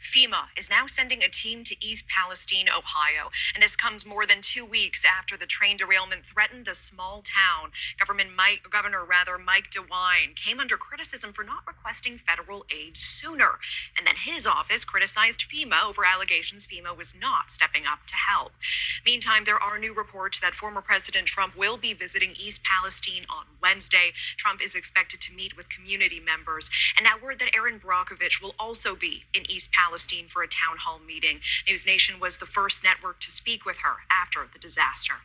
FEMA is now sending a team to East Palestine, Ohio, and this comes more than 2 weeks after the train derailment threatened the small town. Governor Mike DeWine came under criticism for not requesting federal aid sooner, and then his office criticized FEMA over allegations FEMA was not stepping up to help. Meantime, there are new reports that former President Trump will be visiting East Palestine on Wednesday. Trump is expected to meet with community members. And now word that Erin Brockovich will also be in East Palestine for a town hall meeting. News Nation was the first network to speak with her after the disaster.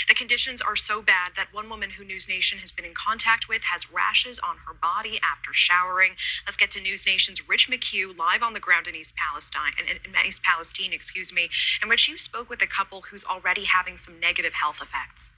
The conditions are so bad that one woman who News Nation has been in contact with has rashes on her body after showering. Let's get to News Nation's Rich McHugh live on the ground in East Palestine, in which you spoke with a couple who's already having some negative health effects.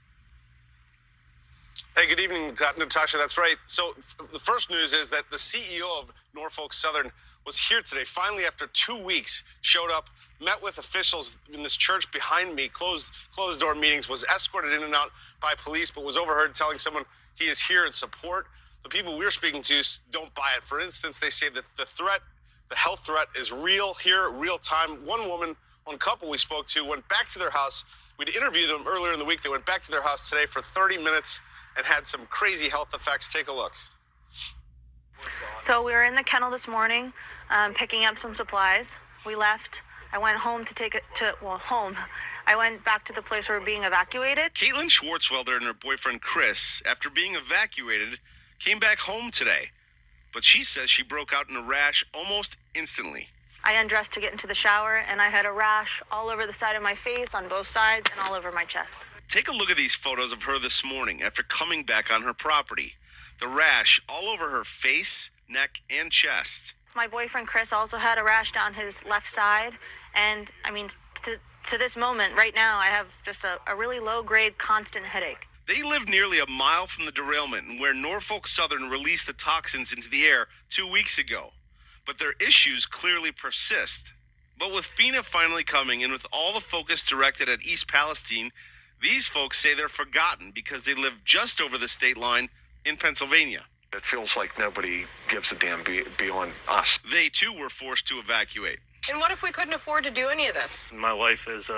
Hey, good evening, Natasha. That's right. So the first news is that the CEO of Norfolk Southern was here today. Finally, after 2 weeks, showed up, met with officials in this church behind me, closed door meetings, was escorted in and out by police, but was overheard telling someone he is here in support. The people we're speaking to don't buy it. For instance, they say that the health threat is real here, real time. One couple we spoke to went back to their house. We'd interviewed them earlier in the week. They went back to their house today for 30 minutes and had some crazy health effects. Take a look. So we were in the kennel this morning, picking up some supplies. We left. I went home I went back to the place where we were being evacuated. Caitlin Schwartzwelder and her boyfriend Chris, after being evacuated, came back home today. But she says she broke out in a rash almost instantly. I undressed to get into the shower, and I had a rash all over the side of my face, on both sides, and all over my chest. Take a look at these photos of her this morning after coming back on her property. The rash all over her face, neck, and chest. My boyfriend Chris also had a rash down his left side, and to this moment, right now, I have just a really low-grade, constant headache. They live nearly a mile from the derailment where Norfolk Southern released the toxins into the air 2 weeks ago. But their issues clearly persist. But with FEMA finally coming and with all the focus directed at East Palestine, these folks say they're forgotten because they live just over the state line in Pennsylvania. It feels like nobody gives a damn beyond us. They too were forced to evacuate. And what if we couldn't afford to do any of this? My wife is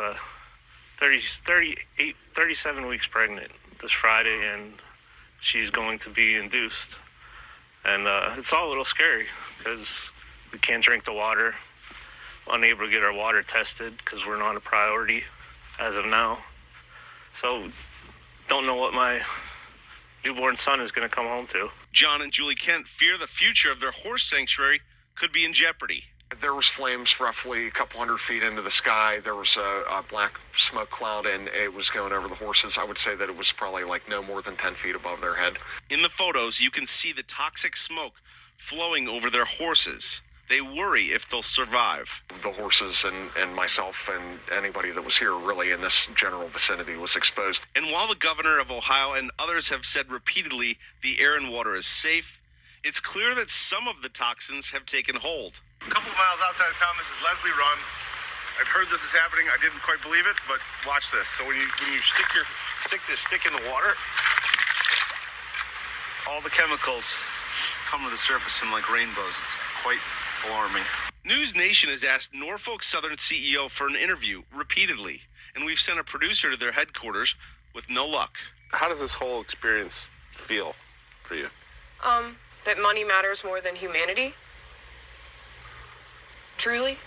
37 weeks pregnant this Friday, and she's going to be induced. And it's all a little scary because we can't drink the water, unable to get our water tested because we're not a priority as of now. So don't know what my newborn son is going to come home to. John and Julie Kent fear the future of their horse sanctuary could be in jeopardy. There was flames roughly a couple hundred feet into the sky. There was a black smoke cloud, and it was going over the horses. I would say that it was probably like no more than 10 feet above their head. In the photos, you can see the toxic smoke flowing over their horses. They worry if they'll survive. The horses and myself and anybody that was here really in this general vicinity was exposed. And while the governor of Ohio and others have said repeatedly the air and water is safe, it's clear that some of the toxins have taken hold. A couple of miles outside of town, this is Leslie Run. I've heard this is happening. I didn't quite believe it, but watch this. So when you stick this stick in the water, all the chemicals come to the surface in like rainbows. It's quite alarming. News Nation has asked Norfolk Southern CEO for an interview repeatedly, and we've sent a producer to their headquarters with no luck. How does this whole experience feel for you? That money matters more than humanity. Truly.